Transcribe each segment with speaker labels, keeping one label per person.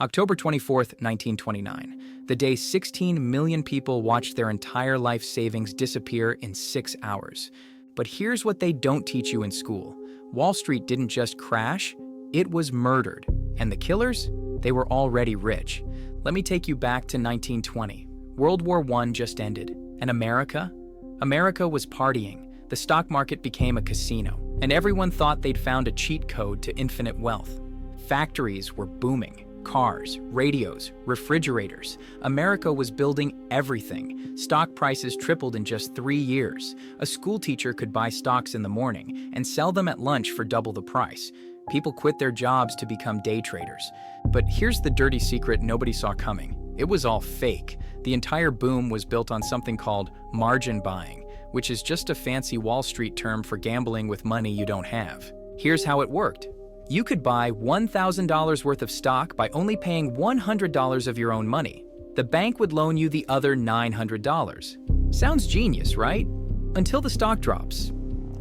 Speaker 1: October 24th, 1929, the day 16 million people watched their entire life savings disappear in 6 hours. But here's what they don't teach you in school. Wall Street didn't just crash, it was murdered. And the killers? They were already rich. Let me take you back to 1920. World War I just ended. And America? America was partying. The stock market became a casino, and everyone thought they'd found a cheat code to infinite wealth. Factories were booming. Cars, radios, refrigerators. America was building everything. Stock prices tripled in just 3 years. A school teacher could buy stocks in the morning and sell them at lunch for double the price. People quit their jobs to become day traders. But here's the dirty secret nobody saw coming. It was all fake. The entire boom was built on something called margin buying, which is just a fancy Wall Street term for gambling with money you don't have. Here's how it worked. You could buy $1,000 worth of stock by only paying $100 of your own money. The bank would loan you the other $900. Sounds genius, right? Until the stock drops.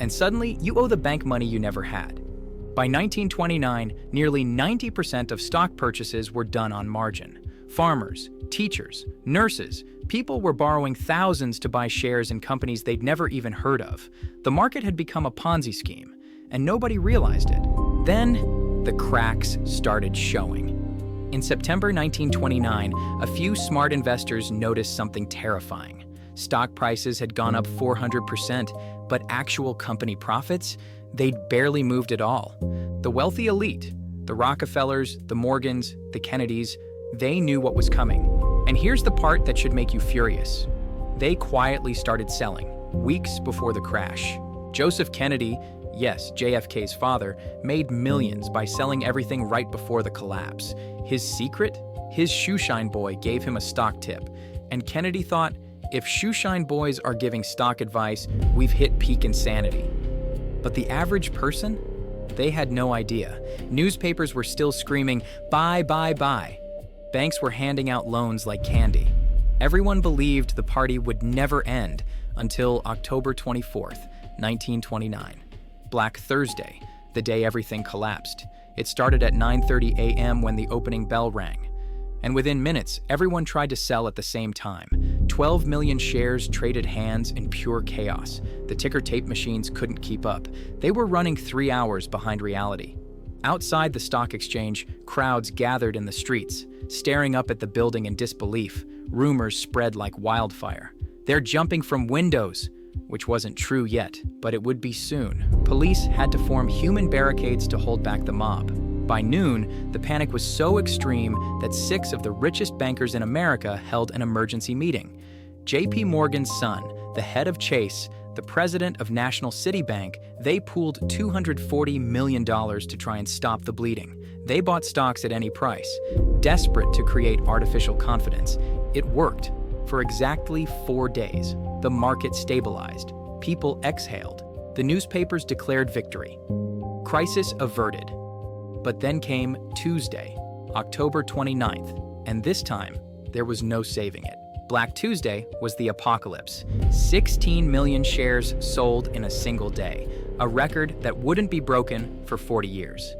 Speaker 1: And suddenly, you owe the bank money you never had. By 1929, nearly 90% of stock purchases were done on margin. Farmers, teachers, nurses, people were borrowing thousands to buy shares in companies they'd never even heard of. The market had become a Ponzi scheme, and nobody realized it. Then, the cracks started showing. In September 1929, a few smart investors noticed something terrifying. Stock prices had gone up 400%, but actual company profits? They'd barely moved at all. The wealthy elite, the Rockefellers, the Morgans, the Kennedys, they knew what was coming. And here's the part that should make you furious. They quietly started selling, weeks before the crash. Joseph Kennedy, yes, JFK's father, made millions by selling everything right before the collapse. His secret? His shoeshine boy gave him a stock tip. And Kennedy thought, if shoeshine boys are giving stock advice, we've hit peak insanity. But the average person? They had no idea. Newspapers were still screaming, buy, buy, buy. Banks were handing out loans like candy. Everyone believed the party would never end until October 24th, 1929. Black Thursday, the day everything collapsed. It started at 9:30 a.m. when the opening bell rang. And within minutes, everyone tried to sell at the same time. 12 million shares traded hands in pure chaos. The ticker tape machines couldn't keep up. They were running 3 hours behind reality. Outside the stock exchange, crowds gathered in the streets, staring up at the building in disbelief. Rumors spread like wildfire. They're jumping from windows, which wasn't true yet, but it would be soon. Police had to form human barricades to hold back the mob. By noon, the panic was so extreme that 6 of the richest bankers in America held an emergency meeting. J.P. Morgan's son, the head of Chase, the president of National City Bank, they pooled $240 million to try and stop the bleeding. They bought stocks at any price, desperate to create artificial confidence. It worked. For exactly 4 days, the market stabilized. People exhaled. The newspapers declared victory. Crisis averted. But then came Tuesday, October 29th, and this time, there was no saving it. Black Tuesday was the apocalypse. 16 million shares sold in a single day, a record that wouldn't be broken for 40 years.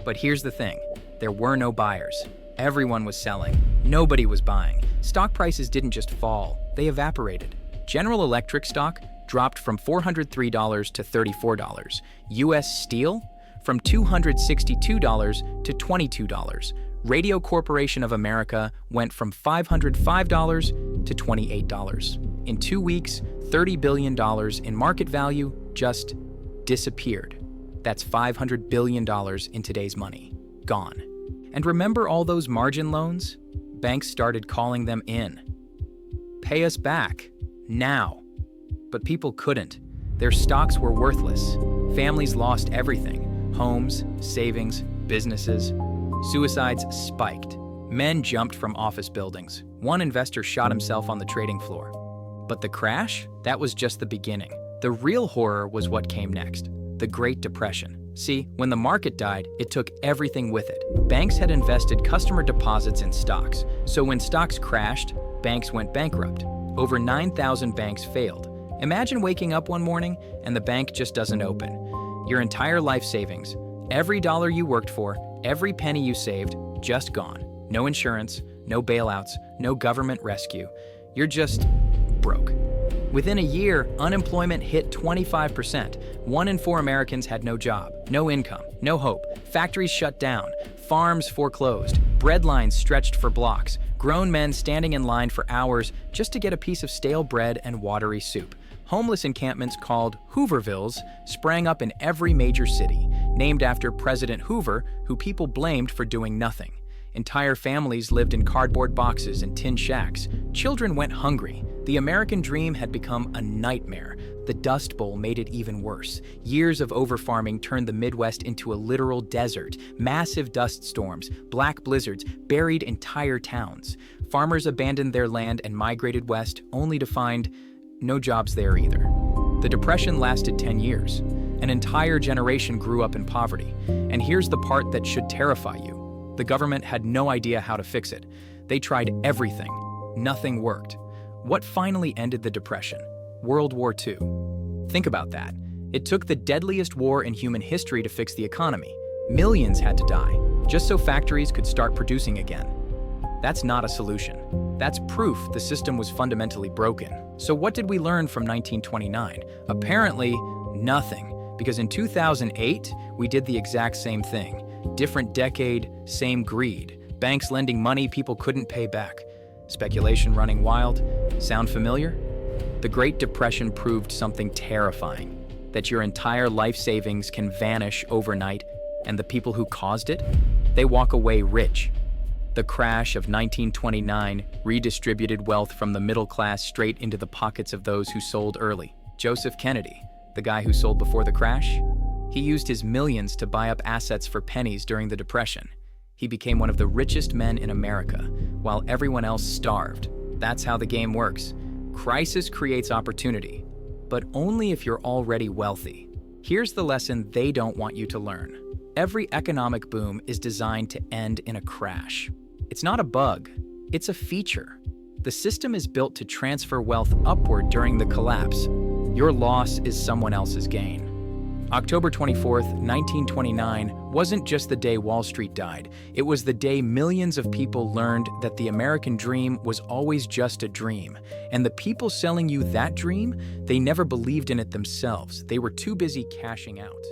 Speaker 1: But here's the thing, there were no buyers. Everyone was selling. Nobody was buying. Stock prices didn't just fall, they evaporated. General Electric stock dropped from $403 to $34. U.S. Steel? From $262 to $22. Radio Corporation of America went from $505 to $28. In 2 weeks, $30 billion in market value just disappeared. That's $500 billion in today's money. Gone. And remember all those margin loans? Banks started calling them in. Pay us back. Now. But people couldn't. Their stocks were worthless. Families lost everything. Homes, savings, businesses. Suicides spiked. Men jumped from office buildings. One investor shot himself on the trading floor. But the crash? That was just the beginning. The real horror was what came next. The Great Depression. See, when the market died, it took everything with it. Banks had invested customer deposits in stocks. So when stocks crashed, banks went bankrupt. Over 9,000 banks failed. Imagine waking up one morning and the bank just doesn't open. Your entire life savings, every dollar you worked for, every penny you saved, just gone. No insurance, no bailouts, no government rescue. You're just broke. Within a year, unemployment hit 25%. 1 in 4 Americans had no job, no income, no hope. Factories shut down, farms foreclosed, bread lines stretched for blocks, grown men standing in line for hours just to get a piece of stale bread and watery soup. Homeless encampments called Hoovervilles sprang up in every major city, named after President Hoover, who people blamed for doing nothing. Entire families lived in cardboard boxes and tin shacks. Children went hungry. The American dream had become a nightmare. The Dust Bowl made it even worse. Years of overfarming turned the Midwest into a literal desert. Massive dust storms, black blizzards buried entire towns. Farmers abandoned their land and migrated west, only to find no jobs there either. The Depression lasted 10 years. An entire generation grew up in poverty. And here's the part that should terrify you. The government had no idea how to fix it. They tried everything. Nothing worked. What finally ended the Depression? World War II. Think about that. It took the deadliest war in human history to fix the economy. Millions had to die, just so factories could start producing again. That's not a solution. That's proof the system was fundamentally broken. So what did we learn from 1929? Apparently, nothing. Because in 2008, we did the exact same thing. Different decade, same greed. Banks lending money people couldn't pay back. Speculation running wild. Sound familiar? The Great Depression proved something terrifying. That your entire life savings can vanish overnight, and the people who caused it, they walk away rich. The crash of 1929 redistributed wealth from the middle class straight into the pockets of those who sold early. Joseph Kennedy, the guy who sold before the crash, he used his millions to buy up assets for pennies during the Depression. He became one of the richest men in America, while everyone else starved. That's how the game works. Crisis creates opportunity, but only if you're already wealthy. Here's the lesson they don't want you to learn. Every economic boom is designed to end in a crash. It's not a bug, it's a feature. The system is built to transfer wealth upward during the collapse. Your loss is someone else's gain. October 24th, 1929 wasn't just the day Wall Street died. It was the day millions of people learned that the American dream was always just a dream. And the people selling you that dream, they never believed in it themselves. They were too busy cashing out.